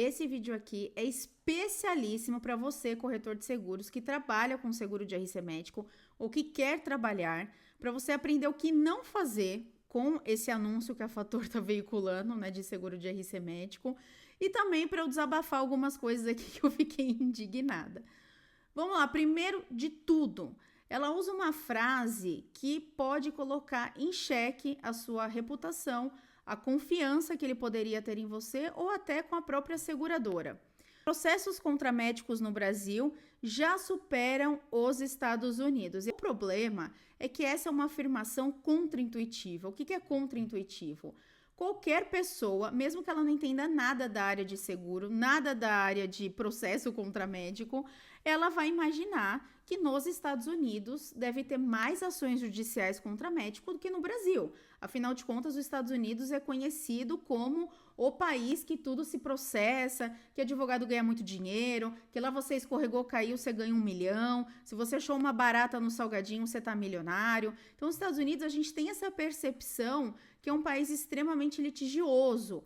Esse vídeo aqui é especialíssimo para você, corretor de seguros, que trabalha com seguro de RC médico ou que quer trabalhar, para você aprender o que não fazer com esse anúncio que a Fator está veiculando, né, de seguro de RC médico, e também para eu desabafar algumas coisas aqui que eu fiquei indignada. Vamos lá, primeiro de tudo, ela usa uma frase que pode colocar em xeque a sua reputação, a confiança que ele poderia ter em você ou até com a própria seguradora. Processos contra médicos no Brasil já superam os Estados Unidos. E o problema é que essa é uma afirmação contraintuitiva. O que é contraintuitivo? Qualquer pessoa, mesmo que ela não entenda nada da área de seguro, nada da área de processo contra médico, ela vai imaginar que nos Estados Unidos deve ter mais ações judiciais contra médico do que no Brasil. Afinal de contas, os Estados Unidos é conhecido como o país que tudo se processa, que advogado ganha muito dinheiro, que lá você escorregou, caiu, você ganha 1 milhão, se você achou uma barata no salgadinho, você tá milionário. Então, nos Estados Unidos, a gente tem essa percepção que é um país extremamente litigioso.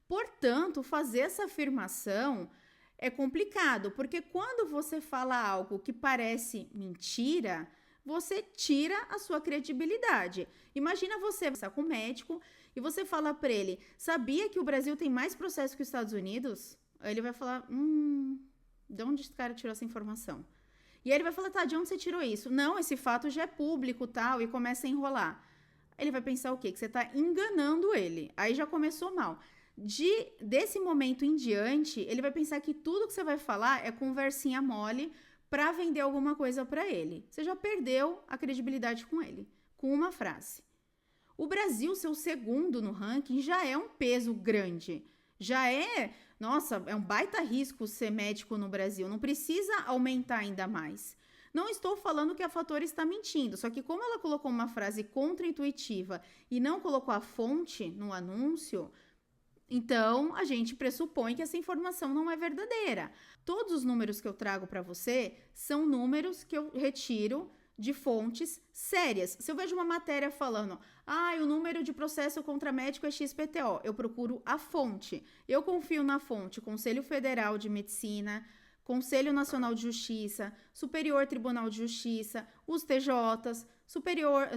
Portanto, fazer essa afirmação é complicado, porque quando você fala algo que parece mentira, você tira a sua credibilidade. Imagina você conversar com um médico e você fala para ele, sabia que o Brasil tem mais processo que os Estados Unidos? Aí ele vai falar, de onde esse cara tirou essa informação? E aí ele vai falar, tá, de onde você tirou isso? Não, esse fato já é público, tal, e começa a enrolar. Ele vai pensar o quê? Que você tá enganando ele. Aí já começou mal. Desse momento em diante, ele vai pensar que tudo que você vai falar é conversinha mole para vender alguma coisa para ele. Você já perdeu a credibilidade com ele, com uma frase. O Brasil, seu segundo no ranking, já é um peso grande. Já é, nossa, é um baita risco ser médico no Brasil. Não precisa aumentar ainda mais. Não estou falando que a Fator está mentindo, só que como ela colocou uma frase contraintuitiva e não colocou a fonte no anúncio, então a gente pressupõe que essa informação não é verdadeira. Todos os números que eu trago para você são números que eu retiro de fontes sérias. Se eu vejo uma matéria falando, o número de processo contra médico é XPTO, eu procuro a fonte. Eu confio na fonte Conselho Federal de Medicina, Conselho Nacional de Justiça, Superior Tribunal de Justiça, os TJs,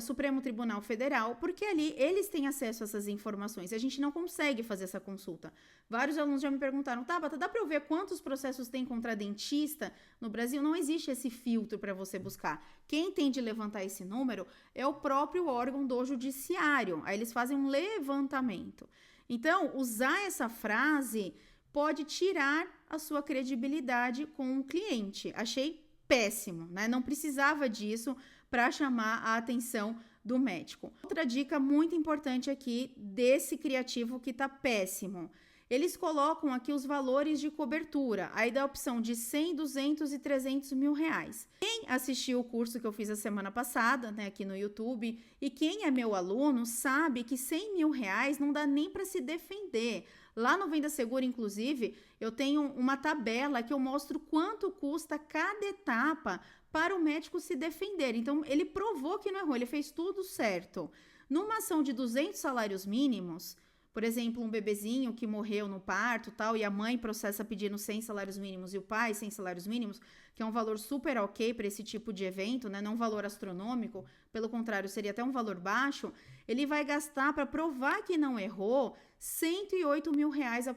Supremo Tribunal Federal, porque ali eles têm acesso a essas informações e a gente não consegue fazer essa consulta. Vários alunos já me perguntaram, Tabata, dá para eu ver quantos processos tem contra dentista no Brasil? Não existe esse filtro para você buscar. Quem tem de levantar esse número é o próprio órgão do judiciário. Aí eles fazem um levantamento. Então, usar essa frase pode tirar a sua credibilidade com o cliente. Achei péssimo, né? Não precisava disso para chamar a atenção do médico. Outra dica muito importante aqui desse criativo que tá péssimo. Eles colocam aqui os valores de cobertura, aí dá a opção de 100, 200 e 300 mil reais. Quem assistiu o curso que eu fiz a semana passada, né, aqui no YouTube, e quem é meu aluno sabe que 100 mil reais não dá nem para se defender. Lá no Venda Segura, inclusive, eu tenho uma tabela que eu mostro quanto custa cada etapa para o médico se defender. Então, ele provou que não errou, ele fez tudo certo. Numa ação de 200 salários mínimos, por exemplo, um bebezinho que morreu no parto tal, e a mãe processa pedindo 100 salários mínimos e o pai 100 salários mínimos, que é um valor super ok para esse tipo de evento, né? Não um valor astronômico, pelo contrário, seria até um valor baixo, ele vai gastar para provar que não errou 108 mil reais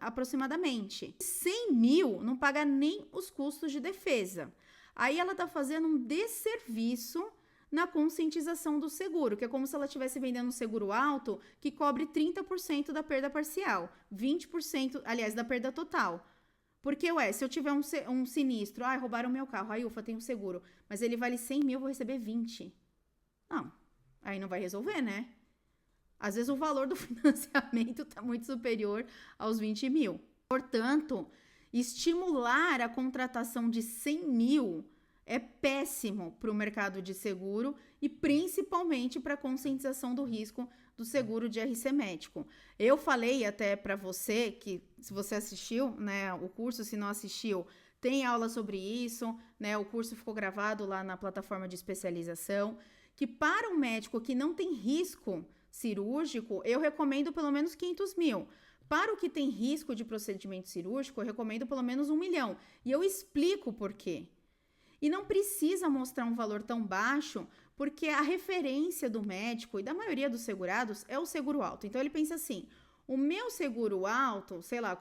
aproximadamente. 100 mil não paga nem os custos de defesa. Aí ela está fazendo um desserviço na conscientização do seguro, que é como se ela estivesse vendendo um seguro alto que cobre 30% da perda parcial, 20%, aliás, da perda total. Porque, se eu tiver um sinistro, roubaram meu carro, aí ufa, tem um seguro, mas ele vale 100 mil, eu vou receber 20. Não, aí não vai resolver, né? Às vezes o valor do financiamento está muito superior aos 20 mil. Portanto, estimular a contratação de 100 mil é péssimo para o mercado de seguro e principalmente para a conscientização do risco do seguro de RC médico. Eu falei até para você que, se você assistiu, né, o curso, se não assistiu, tem aula sobre isso, né, o curso ficou gravado lá na plataforma de especialização, que para um médico que não tem risco cirúrgico, eu recomendo pelo menos 500 mil. Para o que tem risco de procedimento cirúrgico, eu recomendo pelo menos 1 milhão. E eu explico por quê. E não precisa mostrar um valor tão baixo, porque a referência do médico e da maioria dos segurados é o seguro alto. Então, ele pensa assim, o meu seguro alto, sei lá,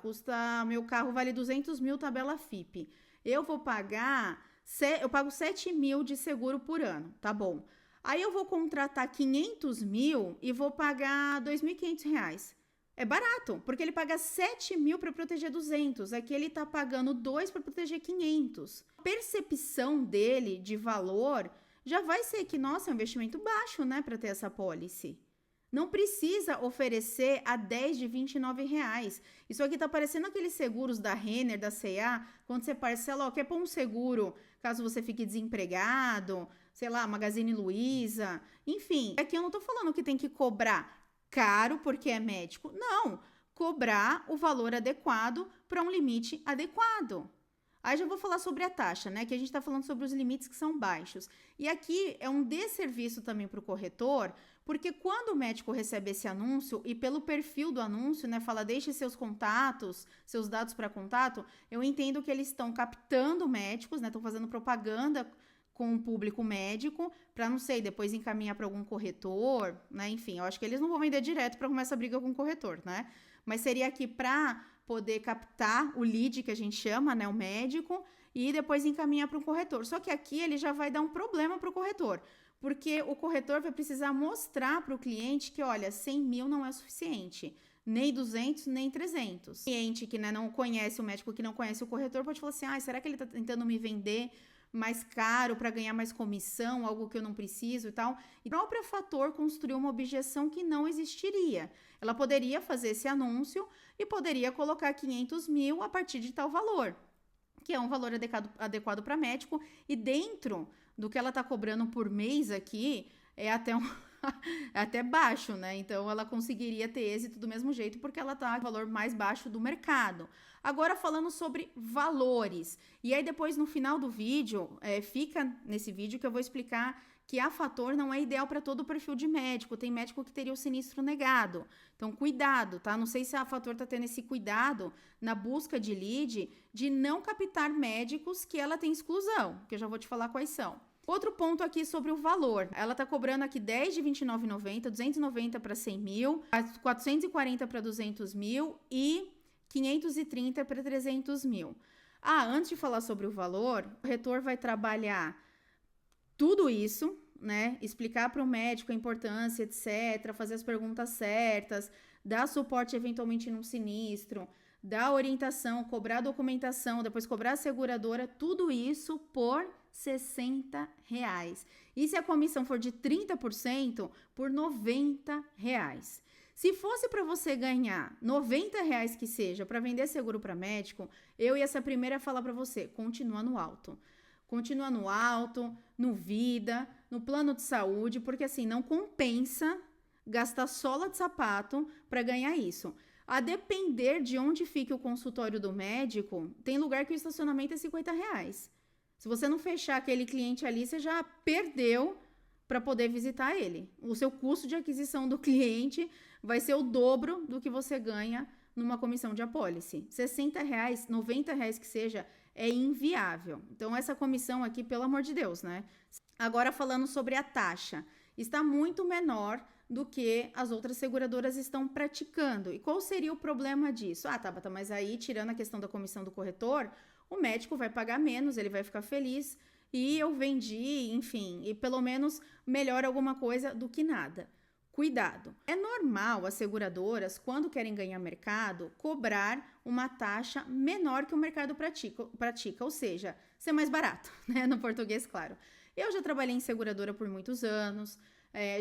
meu carro vale 200 mil tabela FIPE. Eu pago 7 mil de seguro por ano, tá bom. Aí eu vou contratar 500 mil e vou pagar R$ 2.500. É barato, porque ele paga 7 mil para proteger 200. Aqui ele está pagando 2 para proteger 500. A percepção dele de valor já vai ser que, nossa, é um investimento baixo, né, para ter essa apólice. Não precisa oferecer a 10 de R$ 29. Isso aqui tá parecendo aqueles seguros da Renner, da C&A, quando você parcela, ó, quer pôr um seguro caso você fique desempregado, sei lá, Magazine Luiza, enfim. Aqui eu não tô falando que tem que cobrar caro porque é médico. Não, cobrar o valor adequado para um limite adequado. Aí já vou falar sobre a taxa, né? Que a gente tá falando sobre os limites que são baixos. E aqui é um desserviço também para o corretor, porque quando o médico recebe esse anúncio e pelo perfil do anúncio, né, fala deixe seus contatos, seus dados para contato, eu entendo que eles estão captando médicos, né? Estão fazendo propaganda com o público médico, para, não sei, depois encaminhar para algum corretor, né? Enfim, eu acho que eles não vão vender direto para começar a briga com o corretor, né? Mas seria aqui para poder captar o lead, que a gente chama, né? O médico, e depois encaminhar para um corretor. Só que aqui ele já vai dar um problema para o corretor, porque o corretor vai precisar mostrar para o cliente que, olha, 100 mil não é suficiente, nem 200, nem 300. O cliente que, né, não conhece o médico, que não conhece o corretor, pode falar assim, será que ele está tentando me vender mais caro para ganhar mais comissão, algo que eu não preciso e tal. E o próprio fator construiu uma objeção que não existiria. Ela poderia fazer esse anúncio e poderia colocar 500 mil a partir de tal valor, que é um valor adequado para médico, e dentro do que ela está cobrando por mês aqui, é até baixo, né? Então, ela conseguiria ter êxito do mesmo jeito, porque ela está no valor mais baixo do mercado. Agora, falando sobre valores. E aí, depois, no final do vídeo, fica nesse vídeo que eu vou explicar que a Fator não é ideal para todo o perfil de médico. Tem médico que teria o sinistro negado. Então, cuidado, tá? Não sei se a Fator está tendo esse cuidado na busca de lead, de não captar médicos que ela tem exclusão, que eu já vou te falar quais são. Outro ponto aqui sobre o valor. Ela tá cobrando aqui 10 de R$ 29,90, 290 para 100 mil, 440 para 200 mil e 530 para 300 mil. Antes de falar sobre o valor, o corretor vai trabalhar tudo isso, né? Explicar para o médico a importância, etc., fazer as perguntas certas, dar suporte eventualmente num sinistro, dar orientação, cobrar documentação, depois cobrar a seguradora, tudo isso por R$60. E se a comissão for de 30%, por R$90. Se fosse para você ganhar R$90 que seja para vender seguro para médico, eu ia ser a primeira a falar para você, continua no alto. Continua no alto, no vida, no plano de saúde, porque assim, não compensa gastar sola de sapato para ganhar isso. A depender de onde fique o consultório do médico, tem lugar que o estacionamento é R$50. Se você não fechar aquele cliente ali, você já perdeu para poder visitar ele. O seu custo de aquisição do cliente vai ser o dobro do que você ganha numa comissão de apólice. R$60, R$90 que seja, é inviável. Então, essa comissão aqui, pelo amor de Deus, né? Agora, falando sobre a taxa, está muito menor do que as outras seguradoras estão praticando. E qual seria o problema disso? Tabata, mas aí, tirando a questão da comissão do corretor, o médico vai pagar menos, ele vai ficar feliz e eu vendi, enfim, e pelo menos melhor alguma coisa do que nada. Cuidado. É normal as seguradoras, quando querem ganhar mercado, cobrar uma taxa menor que o mercado pratica, ou seja, ser mais barato, né? No português, claro. Eu já trabalhei em seguradora por muitos anos,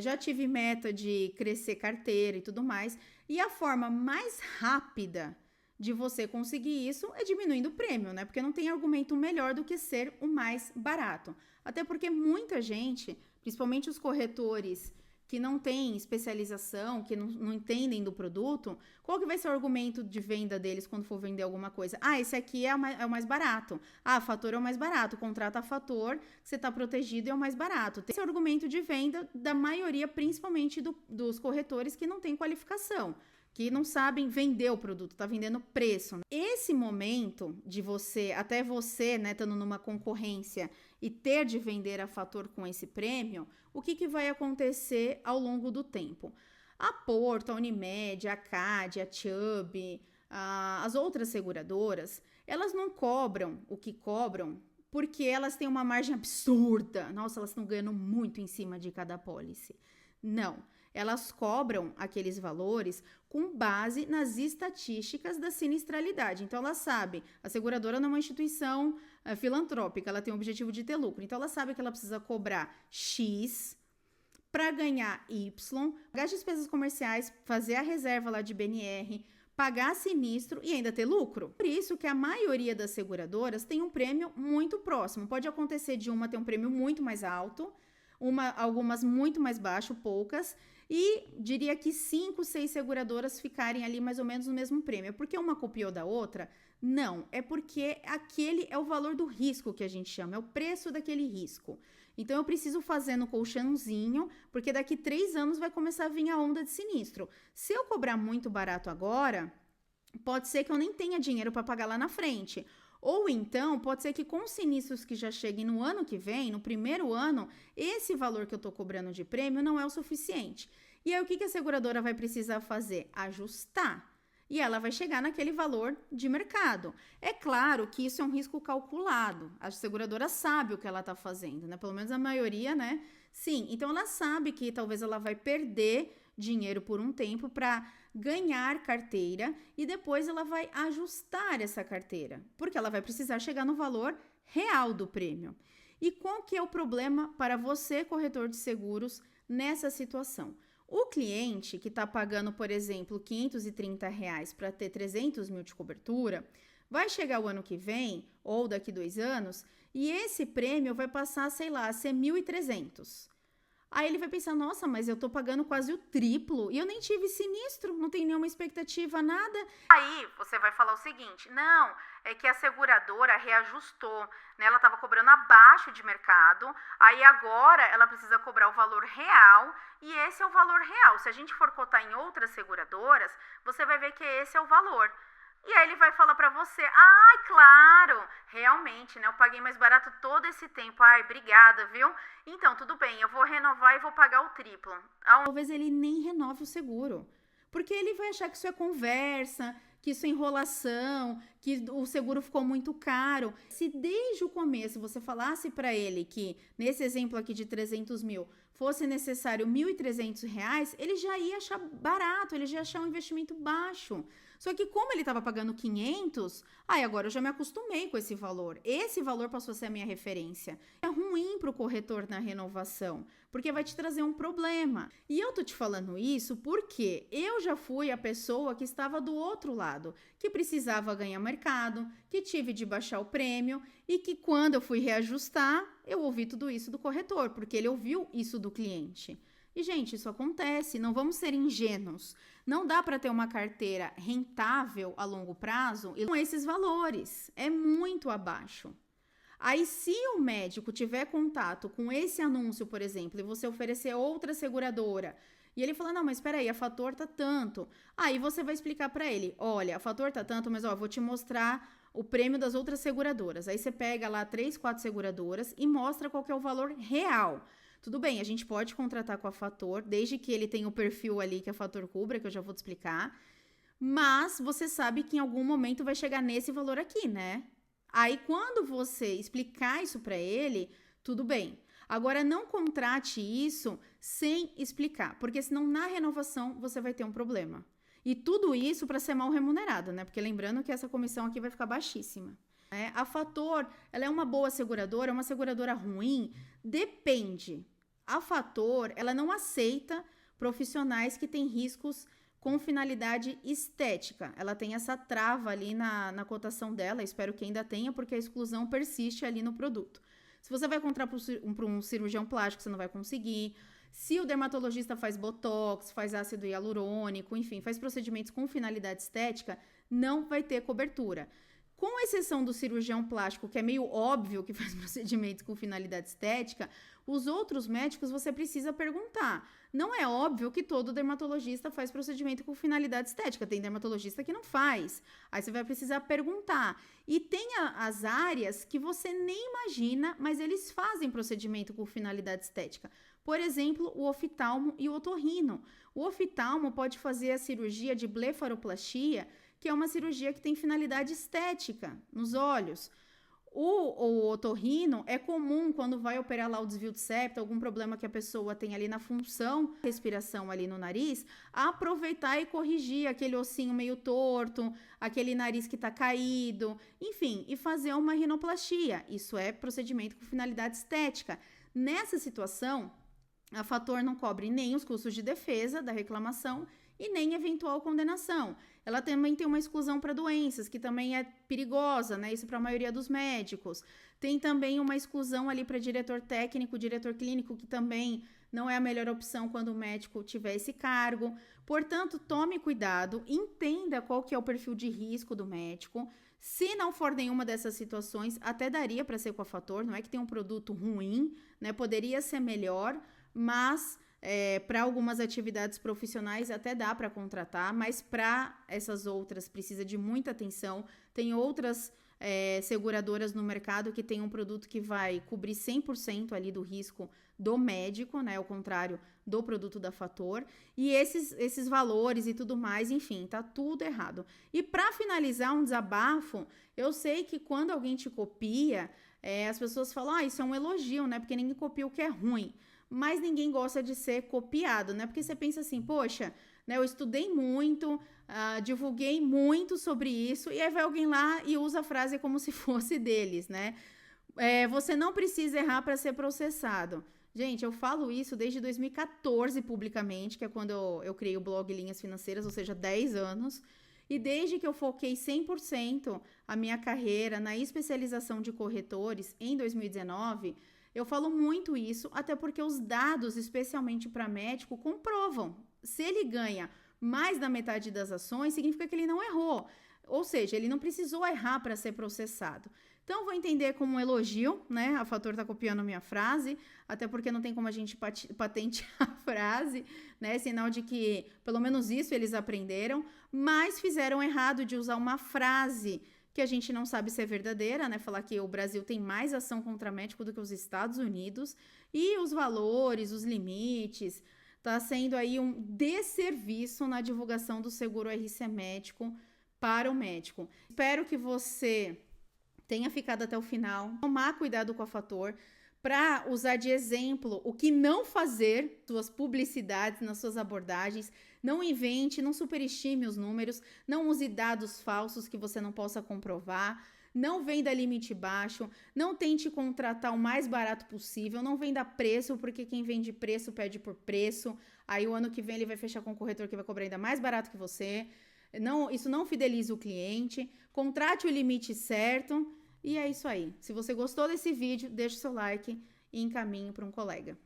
já tive meta de crescer carteira e tudo mais, e a forma mais rápida de você conseguir isso é diminuindo o prêmio, né? Porque não tem argumento melhor do que ser o mais barato. Até porque muita gente, principalmente os corretores que não têm especialização, que não entendem do produto, qual que vai ser o argumento de venda deles quando for vender alguma coisa? Esse aqui é o mais barato. A Fator é o mais barato. Contrata a Fator, que você está protegido e é o mais barato. Esse é o argumento de venda da maioria, principalmente dos corretores que não têm qualificação, que não sabem vender o produto, tá vendendo preço. Esse momento de você, até você, né, estando numa concorrência e ter de vender a Fator com esse prêmio, o que vai acontecer ao longo do tempo? A Porto, a Unimed, a CAD, a Chubb, as outras seguradoras, elas não cobram o que cobram porque elas têm uma margem absurda. Nossa, elas estão ganhando muito em cima de cada apólice. Não, elas cobram aqueles valores com base nas estatísticas da sinistralidade. Então, ela sabe, a seguradora não é uma instituição filantrópica, ela tem o objetivo de ter lucro. Então, ela sabe que ela precisa cobrar X para ganhar Y, pagar as despesas comerciais, fazer a reserva lá de BNR, pagar sinistro e ainda ter lucro. Por isso que a maioria das seguradoras tem um prêmio muito próximo. Pode acontecer de uma ter um prêmio muito mais alto, algumas muito mais baixo, poucas, e diria que 5, 6 seguradoras ficarem ali mais ou menos no mesmo prêmio. É porque uma copiou da outra? Não, é porque aquele é o valor do risco que a gente chama, é o preço daquele risco. Então, eu preciso fazer no colchãozinho, porque daqui 3 anos vai começar a vir a onda de sinistro. Se eu cobrar muito barato agora, pode ser que eu nem tenha dinheiro para pagar lá na frente. Ou então, pode ser que com os sinistros que já cheguem no ano que vem, no primeiro ano, esse valor que eu estou cobrando de prêmio não é o suficiente. E aí, o que a seguradora vai precisar fazer? Ajustar. E ela vai chegar naquele valor de mercado. É claro que isso é um risco calculado. A seguradora sabe o que ela está fazendo, né? Pelo menos a maioria, né? Sim, então ela sabe que talvez ela vai perder dinheiro por um tempo para ganhar carteira e depois ela vai ajustar essa carteira, porque ela vai precisar chegar no valor real do prêmio. E qual que é o problema para você, corretor de seguros, nessa situação? O cliente que está pagando, por exemplo, R$530 para ter 300 mil de cobertura, vai chegar o ano que vem, ou daqui 2 anos, e esse prêmio vai passar, sei lá, a ser 1.300. Aí ele vai pensar, nossa, mas eu tô pagando quase o triplo e eu nem tive sinistro, não tem nenhuma expectativa, nada. Aí você vai falar o seguinte, não, é que a seguradora reajustou, né? Ela tava cobrando abaixo de mercado, aí agora ela precisa cobrar o valor real e esse é o valor real. Se a gente for cotar em outras seguradoras, você vai ver que esse é o valor. E aí ele vai falar pra você, claro, realmente, né, eu paguei mais barato todo esse tempo, obrigada, viu? Então, tudo bem, eu vou renovar e vou pagar o triplo. Talvez ele nem renove o seguro, porque ele vai achar que isso é conversa, que isso é enrolação, que o seguro ficou muito caro. Se desde o começo você falasse pra ele que, nesse exemplo aqui de 300 mil, fosse necessário R$1.300, ele já ia achar barato, ele já ia achar um investimento baixo. Só que como ele estava pagando 500, agora eu já me acostumei com esse valor. Esse valor passou a ser a minha referência. É ruim para o corretor na renovação, porque vai te trazer um problema. E eu tô te falando isso porque eu já fui a pessoa que estava do outro lado, que precisava ganhar mercado, que tive de baixar o prêmio e que quando eu fui reajustar, eu ouvi tudo isso do corretor, porque ele ouviu isso do cliente. E, gente, isso acontece, não vamos ser ingênuos. Não dá para ter uma carteira rentável a longo prazo e com esses valores. É muito abaixo. Aí, se o médico tiver contato com esse anúncio, por exemplo, e você oferecer outra seguradora, e ele falar, não, mas espera aí, a Fator tá tanto. Aí você vai explicar para ele, olha, a Fator tá tanto, mas vou te mostrar o prêmio das outras seguradoras. Aí você pega lá 3, 4 seguradoras e mostra qual que é o valor real. Tudo bem, a gente pode contratar com a Fator, desde que ele tenha o perfil ali que a Fator cubra, que eu já vou te explicar. Mas você sabe que em algum momento vai chegar nesse valor aqui, né? Aí, quando você explicar isso para ele, tudo bem. Agora, não contrate isso sem explicar, porque senão na renovação você vai ter um problema. E tudo isso para ser mal remunerado, né? Porque lembrando que essa comissão aqui vai ficar baixíssima. A Fator, ela é uma boa seguradora, é uma seguradora ruim? Depende. A Fator, ela não aceita profissionais que têm riscos com finalidade estética. Ela tem essa trava ali na cotação dela, espero que ainda tenha, porque a exclusão persiste ali no produto. Se você vai contratar para um cirurgião plástico, você não vai conseguir. Se o dermatologista faz botox, faz ácido hialurônico, enfim, faz procedimentos com finalidade estética, não vai ter cobertura. Com exceção do cirurgião plástico, que é meio óbvio que faz procedimento com finalidade estética, os outros médicos você precisa perguntar. Não é óbvio que todo dermatologista faz procedimento com finalidade estética. Tem dermatologista que não faz. Aí você vai precisar perguntar. E tem as áreas que você nem imagina, mas eles fazem procedimento com finalidade estética. Por exemplo, o oftalmo e o otorrino. O oftalmo pode fazer a cirurgia de blefaroplastia, que é uma cirurgia que tem finalidade estética nos olhos. O otorrino é comum quando vai operar lá o desvio de septo, algum problema que a pessoa tem ali na função respiração ali no nariz, aproveitar e corrigir aquele ossinho meio torto, aquele nariz que está caído, enfim, e fazer uma rinoplastia. Isso é procedimento com finalidade estética. Nessa situação, a Fator não cobre nem os custos de defesa da reclamação e nem eventual condenação. Ela também tem uma exclusão para doenças, que também é perigosa, né? Isso para a maioria dos médicos. Tem também uma exclusão ali para diretor técnico, diretor clínico, que também não é a melhor opção quando o médico tiver esse cargo. Portanto, tome cuidado, entenda qual que é o perfil de risco do médico. Se não for nenhuma dessas situações, até daria para ser com a Fator, não é que tem um produto ruim, né? Poderia ser melhor, mas para algumas atividades profissionais até dá para contratar, mas para essas outras precisa de muita atenção. Tem outras seguradoras no mercado que tem um produto que vai cobrir 100% ali do risco do médico, né? Ao contrário do produto da Fator. E esses valores e tudo mais, enfim, tá tudo errado. E para finalizar, um desabafo, eu sei que quando alguém te copia, as pessoas falam, isso é um elogio, né? Porque ninguém copia o que é ruim. Mas ninguém gosta de ser copiado, né? Porque você pensa assim, poxa, né, eu estudei muito, divulguei muito sobre isso, e aí vai alguém lá e usa a frase como se fosse deles, né? Você não precisa errar para ser processado. Gente, eu falo isso desde 2014 publicamente, que é quando eu criei o blog Linhas Financeiras, ou seja, 10 anos. E desde que eu foquei 100% a minha carreira na especialização de corretores em 2019... Eu falo muito isso, até porque os dados, especialmente para médico, comprovam. Se ele ganha mais da metade das ações, significa que ele não errou. Ou seja, ele não precisou errar para ser processado. Então, vou entender como um elogio, né? A Fator está copiando a minha frase, até porque não tem como a gente patentear a frase, né? Sinal de que, pelo menos isso, eles aprenderam, mas fizeram errado de usar uma frase que a gente não sabe se é verdadeira, né? Falar que o Brasil tem mais ação contra médico do que os Estados Unidos, e os valores, os limites, tá sendo aí um desserviço na divulgação do seguro RC médico para o médico. Espero que você tenha ficado até o final, tomar cuidado com a Fator, para usar de exemplo o que não fazer, suas publicidades, nas suas abordagens. Não invente, não superestime os números, não use dados falsos que você não possa comprovar, não venda limite baixo, não tente contratar o mais barato possível, não venda preço, porque quem vende preço pede por preço, aí o ano que vem ele vai fechar com um corretor que vai cobrar ainda mais barato que você. Não, isso não fideliza o cliente, contrate o limite certo, e é isso aí. Se você gostou desse vídeo, deixa o seu like e encaminhe para um colega.